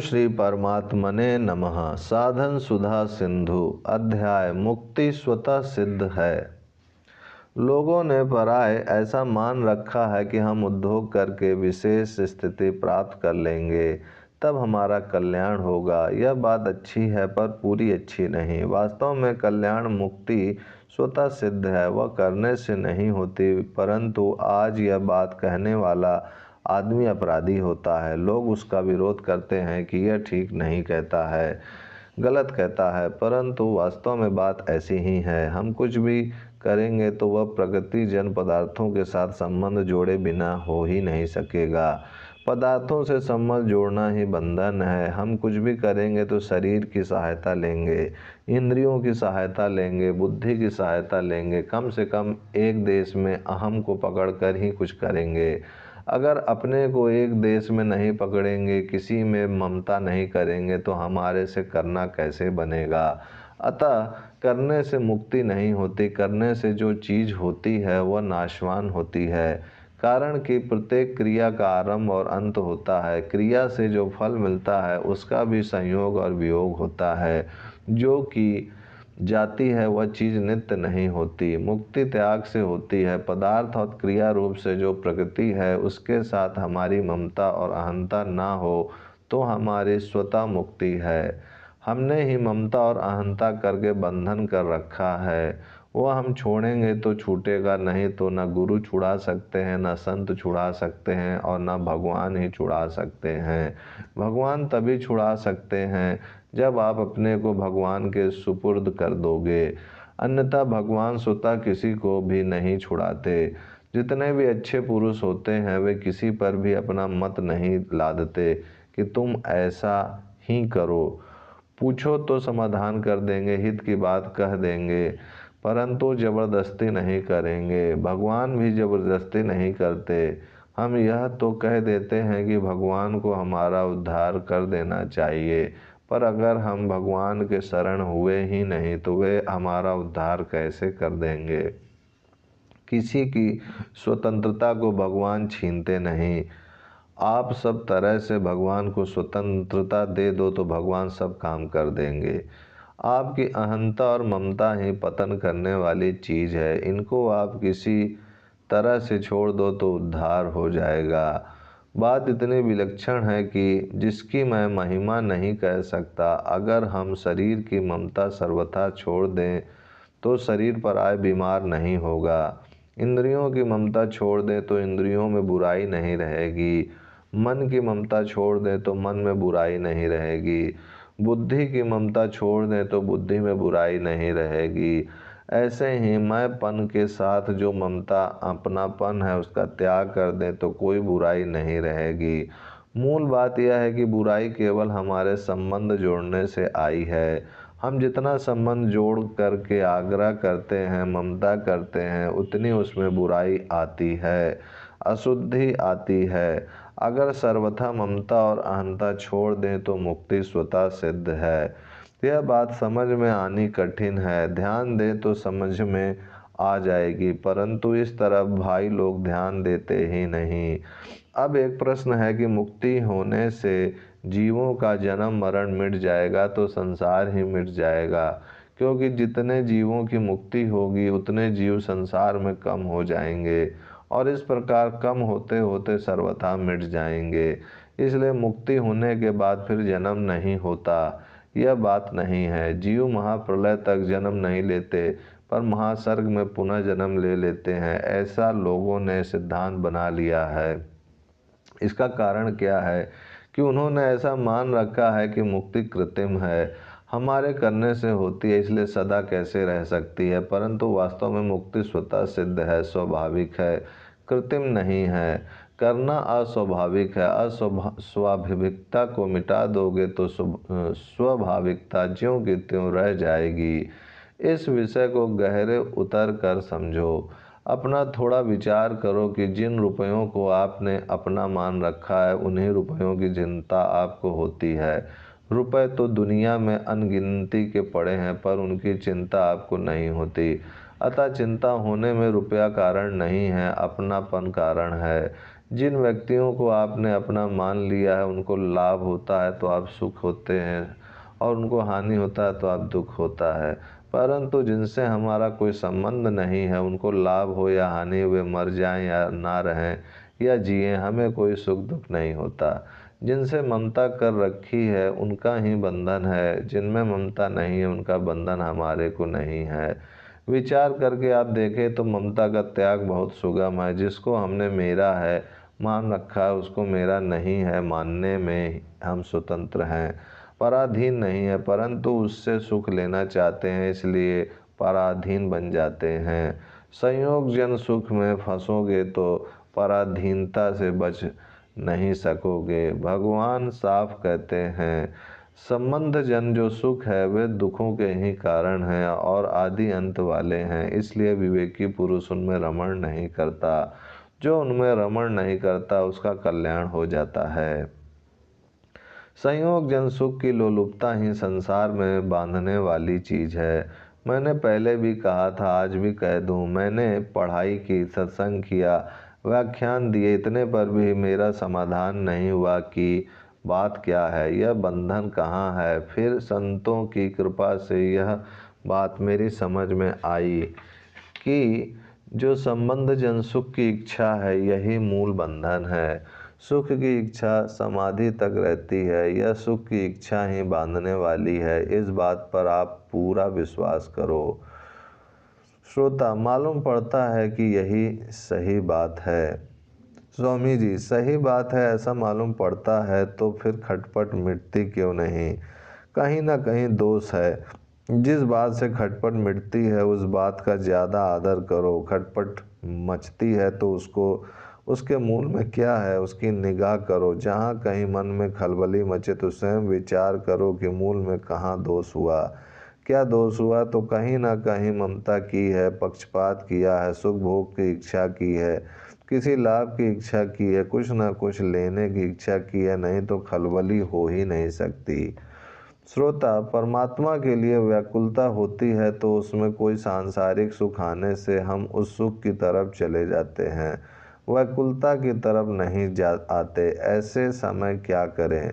श्री परमात्मने नमः। साधन सुधा सिंधु अध्याय मुक्ति स्वतः सिद्ध है। लोगों ने पराय ऐसा मान रखा है कि हम उद्योग करके विशेष स्थिति प्राप्त कर लेंगे तब हमारा कल्याण होगा। यह बात अच्छी है पर पूरी अच्छी नहीं। वास्तव में कल्याण मुक्ति स्वतः सिद्ध है, वह करने से नहीं होती, परंतु आज यह बात कहने वाला आदमी अपराधी होता है। लोग उसका विरोध करते हैं कि यह ठीक नहीं कहता है, गलत कहता है, परंतु वास्तव में बात ऐसी ही है। हम कुछ भी करेंगे तो वह प्रकृति जन पदार्थों के साथ संबंध जोड़े बिना हो ही नहीं सकेगा। पदार्थों से संबंध जोड़ना ही बंधन है। हम कुछ भी करेंगे तो शरीर की सहायता लेंगे, इंद्रियों की सहायता लेंगे, बुद्धि की सहायता लेंगे, कम से कम एक देश में अहम को पकड़कर ही कुछ करेंगे। अगर अपने को एक देश में नहीं पकड़ेंगे, किसी में ममता नहीं करेंगे तो हमारे से करना कैसे बनेगा। अतः करने से मुक्ति नहीं होती, करने से जो चीज़ होती है वह नाशवान होती है। कारण कि प्रत्येक क्रिया का आरंभ और अंत होता है। क्रिया से जो फल मिलता है उसका भी संयोग और वियोग होता है। जो कि जाती है वह चीज़ नित्य नहीं होती। मुक्ति त्याग से होती है। पदार्थ और क्रिया रूप से जो प्रकृति है उसके साथ हमारी ममता और अहंता ना हो तो हमारी स्वतः मुक्ति है। हमने ही ममता और अहंता करके बंधन कर रखा है, वह हम छोड़ेंगे तो छूटेगा नहीं। तो न गुरु छुड़ा सकते हैं, न संत छुड़ा सकते हैं और न भगवान ही छुड़ा सकते हैं। भगवान तभी छुड़ा सकते हैं जब आप अपने को भगवान के सुपुर्द कर दोगे, अन्यथा भगवान स्वतः किसी को भी नहीं छुड़ाते। जितने भी अच्छे पुरुष होते हैं वे किसी पर भी अपना मत नहीं लादते कि तुम ऐसा ही करो। पूछो तो समाधान कर देंगे, हित की बात कह देंगे, परंतु ज़बरदस्ती नहीं करेंगे। भगवान भी ज़बरदस्ती नहीं करते। हम यह तो कह देते हैं कि भगवान को हमारा उद्धार कर देना चाहिए, पर अगर हम भगवान के शरण हुए ही नहीं तो वे हमारा उद्धार कैसे कर देंगे। किसी की स्वतंत्रता को भगवान छीनते नहीं। आप सब तरह से भगवान को स्वतंत्रता दे दो तो भगवान सब काम कर देंगे। आपकी अहंता और ममता ही पतन करने वाली चीज़ है। इनको आप किसी तरह से छोड़ दो तो उद्धार हो जाएगा। बात इतनी विलक्षण है कि जिसकी मैं महिमा नहीं कह सकता। अगर हम शरीर की ममता सर्वथा छोड़ दें तो शरीर पर आए बीमार नहीं होगा। इंद्रियों की ममता छोड़ दें तो इंद्रियों में बुराई नहीं रहेगी। मन की ममता छोड़ दें तो मन में बुराई नहीं रहेगी। बुद्धि की ममता छोड़ दें तो बुद्धि में बुराई नहीं रहेगी। ऐसे ही मैंपन के साथ जो ममता अपनापन है उसका त्याग कर दें तो कोई बुराई नहीं रहेगी। मूल बात यह है कि बुराई केवल हमारे संबंध जोड़ने से आई है। हम जितना संबंध जोड़ करके आग्रह करते हैं, ममता करते हैं, उतनी उसमें बुराई आती है, अशुद्धि आती है। अगर सर्वथा ममता और अहंता छोड़ दें तो मुक्ति स्वतः सिद्ध है। यह बात समझ में आनी कठिन है, ध्यान दें तो समझ में आ जाएगी, परंतु इस तरफ भाई लोग ध्यान देते ही नहीं। अब एक प्रश्न है कि मुक्ति होने से जीवों का जन्म मरण मिट जाएगा तो संसार ही मिट जाएगा, क्योंकि जितने जीवों की मुक्ति होगी उतने जीव संसार में कम हो जाएंगे और इस प्रकार कम होते होते सर्वथा मिट जाएंगे। इसलिए मुक्ति होने के बाद फिर जन्म नहीं होता, यह बात नहीं है। जीव महाप्रलय तक जन्म नहीं लेते पर महासर्ग में पुनः जन्म ले लेते हैं, ऐसा लोगों ने सिद्धांत बना लिया है। इसका कारण क्या है कि उन्होंने ऐसा मान रखा है कि मुक्ति कृत्रिम है, हमारे करने से होती है, इसलिए सदा कैसे रह सकती है। परंतु वास्तव में मुक्ति स्वतः सिद्ध है, स्वाभाविक है, कृत्रिम नहीं है। करना अस्वाभाविक है। अस्वाभाविकता को मिटा दोगे तो स्वाभाविकता ज्यों की त्यों रह जाएगी। इस विषय को गहरे उतर कर समझो। अपना थोड़ा विचार करो कि जिन रुपयों को आपने अपना मान रखा है उन्हीं रुपयों की चिंता आपको होती है। रुपए तो दुनिया में अनगिनती के पड़े हैं पर उनकी चिंता आपको नहीं होती। अतः चिंता होने में रुपया कारण नहीं है, अपनापन कारण है। जिन व्यक्तियों को आपने अपना मान लिया है उनको लाभ होता है तो आप सुख होते हैं, और उनको हानि होता है तो आप दुख होता है। परंतु जिनसे हमारा कोई संबंध नहीं है, उनको लाभ हो या हानि, वे मर जाएं या ना रहें या जिएं, हमें कोई सुख दुख नहीं होता। जिनसे ममता कर रखी है उनका ही बंधन है, जिनमें ममता नहीं है उनका बंधन हमारे को नहीं है। विचार करके आप देखें तो ममता का त्याग बहुत सुगम है। जिसको हमने मेरा है मान रखा है, उसको मेरा नहीं है मानने में हम स्वतंत्र हैं, पराधीन नहीं है। परंतु उससे सुख लेना चाहते हैं, इसलिए पराधीन बन जाते हैं। संयोग जन सुख में फंसोगे तो पराधीनता से बच नहीं सकोगे। भगवान साफ कहते हैं, संबंध जन जो सुख है वे दुखों के ही कारण हैं और आदि अंत वाले हैं। इसलिए विवेकी पुरुष उनमें रमण नहीं करता। जो उनमें रमण नहीं करता उसका कल्याण हो जाता है। संयोग जन सुख की लोलुपता ही संसार में बांधने वाली चीज है। मैंने पहले भी कहा था, आज भी कह दूं, मैंने पढ़ाई की, सत्संग किया, व्याख्यान दिए, इतने पर भी मेरा समाधान नहीं हुआ कि बात क्या है, यह बंधन कहाँ है। फिर संतों की कृपा से यह बात मेरी समझ में आई कि जो संबंध जन सुख की इच्छा है यही मूल बंधन है। सुख की इच्छा समाधि तक रहती है, यह सुख की इच्छा ही बांधने वाली है। इस बात पर आप पूरा विश्वास करो। श्रोता, मालूम पड़ता है कि यही सही बात है। स्वामी जी, सही बात है ऐसा मालूम पड़ता है तो फिर खटपट मिटती क्यों नहीं? कहीं ना कहीं दोष है। जिस बात से खटपट मिटती है उस बात का ज़्यादा आदर करो। खटपट मचती है तो उसके मूल में क्या है उसकी निगाह करो। जहाँ कहीं मन में खलबली मचे तो स्वयं विचार करो कि मूल में कहाँ दोष हुआ। क्या दोष हुआ? तो कहीं ना कहीं ममता की है, पक्षपात किया है, सुख भोग की इच्छा की है, किसी लाभ की इच्छा की है, कुछ ना कुछ लेने की इच्छा की है, नहीं तो खलबली हो ही नहीं सकती। श्रोता, परमात्मा के लिए व्याकुलता होती है तो उसमें कोई सांसारिक सुख आने से हम उस सुख की तरफ चले जाते हैं, व्याकुलता की तरफ नहीं आते। ऐसे समय क्या करें?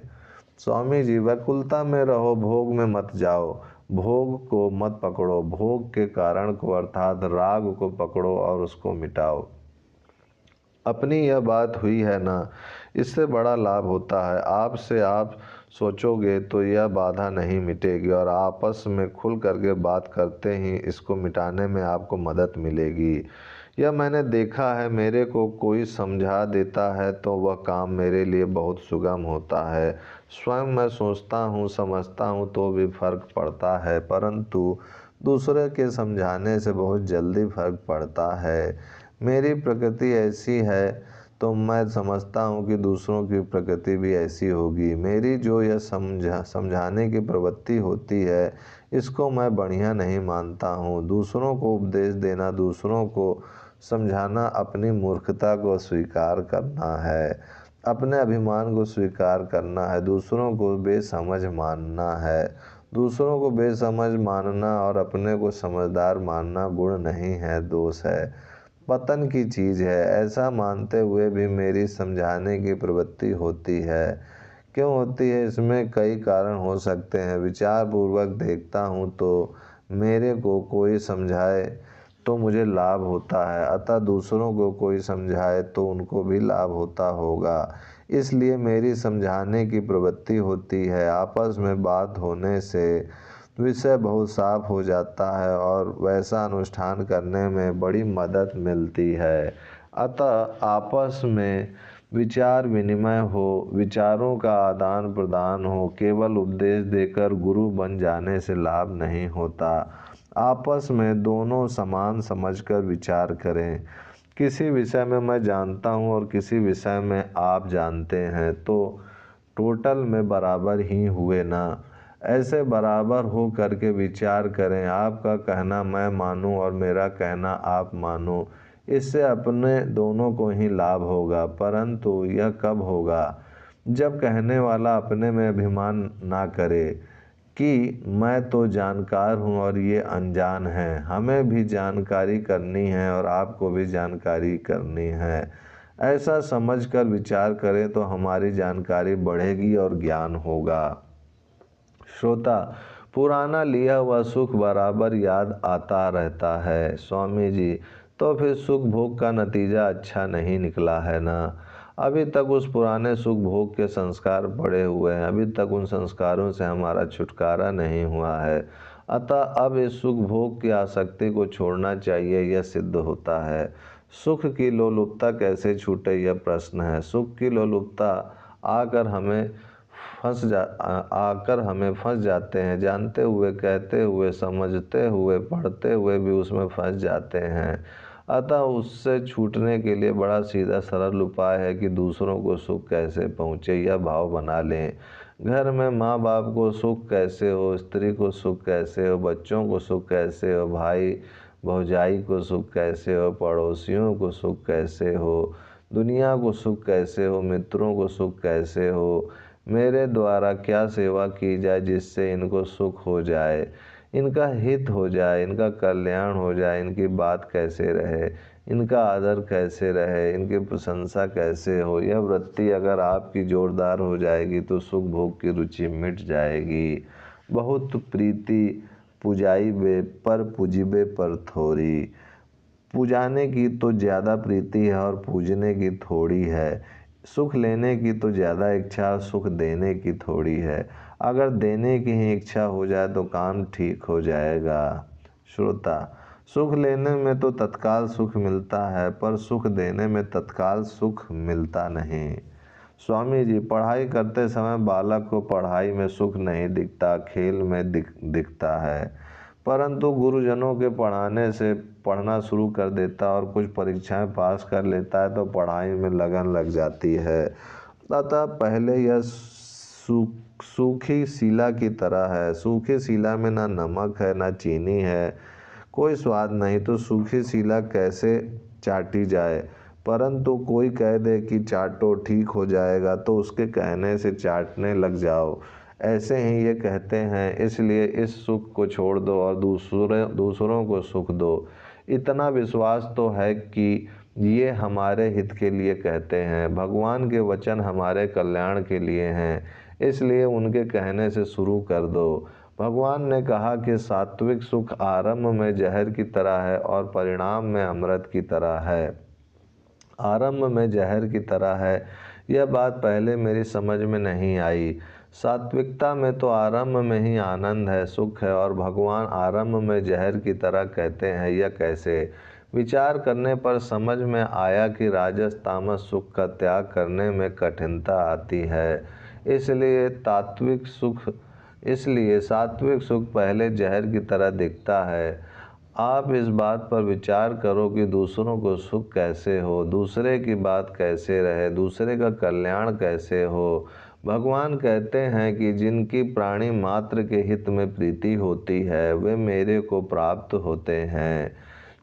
स्वामी जी, व्याकुलता में रहो, भोग में मत जाओ, भोग को मत पकड़ो, भोग के कारण को अर्थात राग को पकड़ो और उसको मिटाओ। अपनी यह बात हुई है ना, इससे बड़ा लाभ होता है। आपसे आप सोचोगे तो यह बाधा नहीं मिटेगी और आपस में खुल करके बात करते ही इसको मिटाने में आपको मदद मिलेगी। यह मैंने देखा है, मेरे को कोई समझा देता है तो वह काम मेरे लिए बहुत सुगम होता है। स्वयं मैं सोचता हूँ, समझता हूँ तो भी फर्क पड़ता है, परंतु दूसरे के समझाने से बहुत जल्दी फर्क पड़ता है। मेरी प्रकृति ऐसी है तो मैं समझता हूँ कि दूसरों की प्रकृति भी ऐसी होगी। मेरी जो यह समझाने की प्रवृत्ति होती है इसको मैं बढ़िया नहीं मानता हूँ। दूसरों को उपदेश देना, दूसरों को समझाना अपनी मूर्खता को स्वीकार करना है, अपने अभिमान को स्वीकार करना है, दूसरों को बेसमझ मानना है। दूसरों को बेसमझ मानना और अपने को समझदार मानना गुण नहीं है, दोष है, पतन की चीज़ है। ऐसा मानते हुए भी मेरी समझाने की प्रवृत्ति होती है। क्यों होती है? इसमें कई कारण हो सकते हैं। विचार पूर्वक देखता हूँ तो मेरे को कोई समझाए तो मुझे लाभ होता है, अतः दूसरों को कोई समझाए तो उनको भी लाभ होता होगा, इसलिए मेरी समझाने की प्रवृत्ति होती है। आपस में बात होने से विषय बहुत साफ हो जाता है और वैसा अनुष्ठान करने में बड़ी मदद मिलती है। अतः आपस में विचार विनिमय हो, विचारों का आदान प्रदान हो। केवल उपदेश देकर गुरु बन जाने से लाभ नहीं होता। आपस में दोनों समान समझकर विचार करें। किसी विषय में मैं जानता हूँ और किसी विषय में आप जानते हैं तो टोटल में बराबर ही हुए ना। ऐसे बराबर हो करके विचार करें। आपका कहना मैं मानूं और मेरा कहना आप मानो, इससे अपने दोनों को ही लाभ होगा। परंतु यह कब होगा? जब कहने वाला अपने में अभिमान ना करे कि मैं तो जानकार हूँ और ये अनजान है। हमें भी जानकारी करनी है और आपको भी जानकारी करनी है। ऐसा समझकर विचार करें तो हमारी जानकारी बढ़ेगी और ज्ञान होगा। श्रोता, पुराना लिया हुआ सुख बराबर याद आता रहता है। स्वामी जी, तो फिर सुख भोग का नतीजा अच्छा नहीं निकला है ना। अभी तक उस पुराने सुख भोग के संस्कार पड़े हुए हैं, अभी तक उन संस्कारों से हमारा छुटकारा नहीं हुआ है। अतः अब इस सुख भोग की आसक्ति को छोड़ना चाहिए, यह सिद्ध होता है। सुख की लोलुपता कैसे छूटे, यह प्रश्न है। सुख की लोलुपता आकर हमें फंस जाते हैं, जानते हुए, कहते हुए, समझते हुए, पढ़ते हुए भी उसमें फंस जाते हैं। अतः उससे छूटने के लिए बड़ा सीधा सरल उपाय है कि दूसरों को सुख कैसे पहुँचे यह भाव बना लें। घर में माँ बाप को सुख कैसे हो, स्त्री को सुख कैसे हो, बच्चों को सुख कैसे हो, भाई भौजाई को सुख कैसे हो, पड़ोसियों को सुख कैसे हो, दुनिया को सुख कैसे हो, मित्रों को सुख कैसे हो, मेरे द्वारा क्या सेवा की जाए जिससे इनको सुख हो जाए, इनका हित हो जाए, इनका कल्याण हो जाए, इनकी बात कैसे रहे, इनका आदर कैसे रहे, इनकी प्रशंसा कैसे हो। यह वृत्ति अगर आपकी जोरदार हो जाएगी तो सुख भोग की रुचि मिट जाएगी। बहुत प्रीति पुजाइबे पर पूजिबे पर थोड़ी। पुजाने की तो ज़्यादा प्रीति है और पूजने की थोड़ी है। सुख लेने की तो ज़्यादा इच्छा, सुख देने की थोड़ी है। अगर देने की ही इच्छा हो जाए तो काम ठीक हो जाएगा। श्रोता, सुख लेने में तो तत्काल सुख मिलता है, पर सुख देने में तत्काल सुख मिलता नहीं। स्वामी जी, पढ़ाई करते समय बालक को पढ़ाई में सुख नहीं दिखता, खेल में दिखता है, परंतु गुरुजनों के पढ़ाने से पढ़ना शुरू कर देता और कुछ परीक्षाएं पास कर लेता है तो पढ़ाई में लगन लग जाती है। अतः पहले यह सूखी शिला की तरह है। सूखी शिला में ना नमक है, ना चीनी है, कोई स्वाद नहीं, तो सूखी शिला कैसे चाटी जाए। परंतु कोई कह दे कि चाटो ठीक हो जाएगा तो उसके कहने से चाटने लग जाओ। ऐसे ही ये कहते हैं, इसलिए इस सुख को छोड़ दो और दूसरों को सुख दो। इतना विश्वास तो है कि ये हमारे हित के लिए कहते हैं, भगवान के वचन हमारे कल्याण के लिए हैं, इसलिए उनके कहने से शुरू कर दो। भगवान ने कहा कि सात्विक सुख आरंभ में जहर की तरह है और परिणाम में अमृत की तरह है। आरंभ में जहर की तरह है, यह बात पहले मेरी समझ में नहीं आई। सात्विकता में तो आरंभ में ही आनंद है, सुख है, और भगवान आरंभ में जहर की तरह कहते हैं, यह कैसे? विचार करने पर समझ में आया कि राजस तामस सुख का त्याग करने में कठिनता आती है, इसलिए सात्विक सुख पहले जहर की तरह दिखता है। आप इस बात पर विचार करो कि दूसरों को सुख कैसे हो, दूसरे की बात कैसे रहे, दूसरे का कल्याण कैसे हो। भगवान कहते हैं कि जिनकी प्राणी मात्र के हित में प्रीति होती है वे मेरे को प्राप्त होते हैं।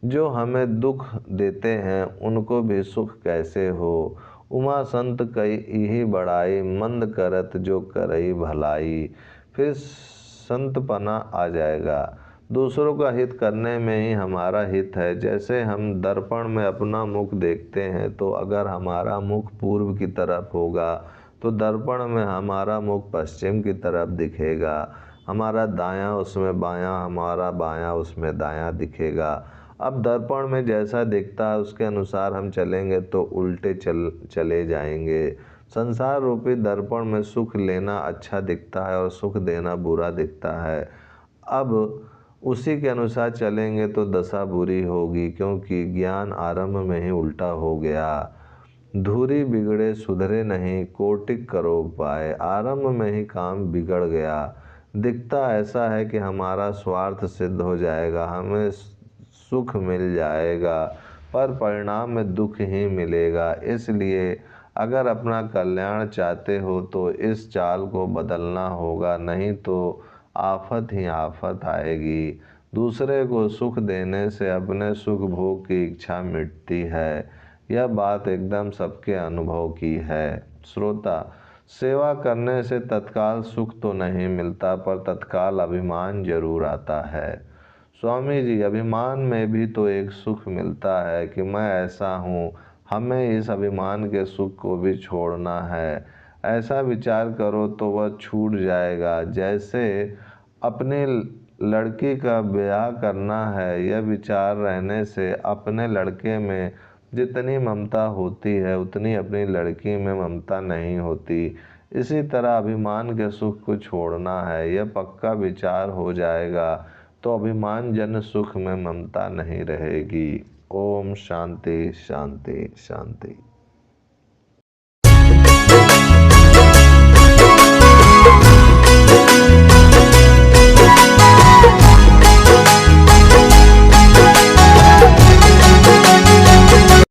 जो हमें दुख देते हैं उनको भी सुख कैसे हो। उमा संत कई यही बड़ाई, मंद करत जो करई भलाई। फिर संतपना आ जाएगा। दूसरों का हित करने में ही हमारा हित है। जैसे हम दर्पण में अपना मुख देखते हैं तो अगर हमारा मुख पूर्व की तरफ होगा तो दर्पण में हमारा मुख पश्चिम की तरफ दिखेगा, हमारा दायां उसमें बायां, हमारा बायां उसमें दायां दिखेगा। अब दर्पण में जैसा दिखता है उसके अनुसार हम चलेंगे तो उल्टे चले जाएंगे। संसार रूपी दर्पण में सुख लेना अच्छा दिखता है और सुख देना बुरा दिखता है। अब उसी के अनुसार चलेंगे तो दशा बुरी होगी, क्योंकि ज्ञान आरंभ में ही उल्टा हो गया। धुरी बिगड़े सुधरे नहीं, कोटिक करो उपाय। आरंभ में ही काम बिगड़ गया। दिखता ऐसा है कि हमारा स्वार्थ सिद्ध हो जाएगा, हमें सुख मिल जाएगा, पर परिणाम में दुख ही मिलेगा। इसलिए अगर अपना कल्याण चाहते हो तो इस चाल को बदलना होगा, नहीं तो आफत ही आफत आएगी। दूसरे को सुख देने से अपने सुख भोग की इच्छा मिटती है, यह बात एकदम सबके अनुभव की है। श्रोता, सेवा करने से तत्काल सुख तो नहीं मिलता, पर तत्काल अभिमान जरूर आता है। स्वामी जी, अभिमान में भी तो एक सुख मिलता है कि मैं ऐसा हूँ, हमें इस अभिमान के सुख को भी छोड़ना है। ऐसा विचार करो तो वह छूट जाएगा। जैसे अपनी लड़की का ब्याह करना है, यह विचार रहने से अपने लड़के में जितनी ममता होती है उतनी अपनी लड़की में ममता नहीं होती। इसी तरह अभिमान के सुख को छोड़ना है, यह पक्का विचार हो जाएगा तो अभिमान जन सुख में ममता नहीं रहेगी। ओम शांति शांति शांति।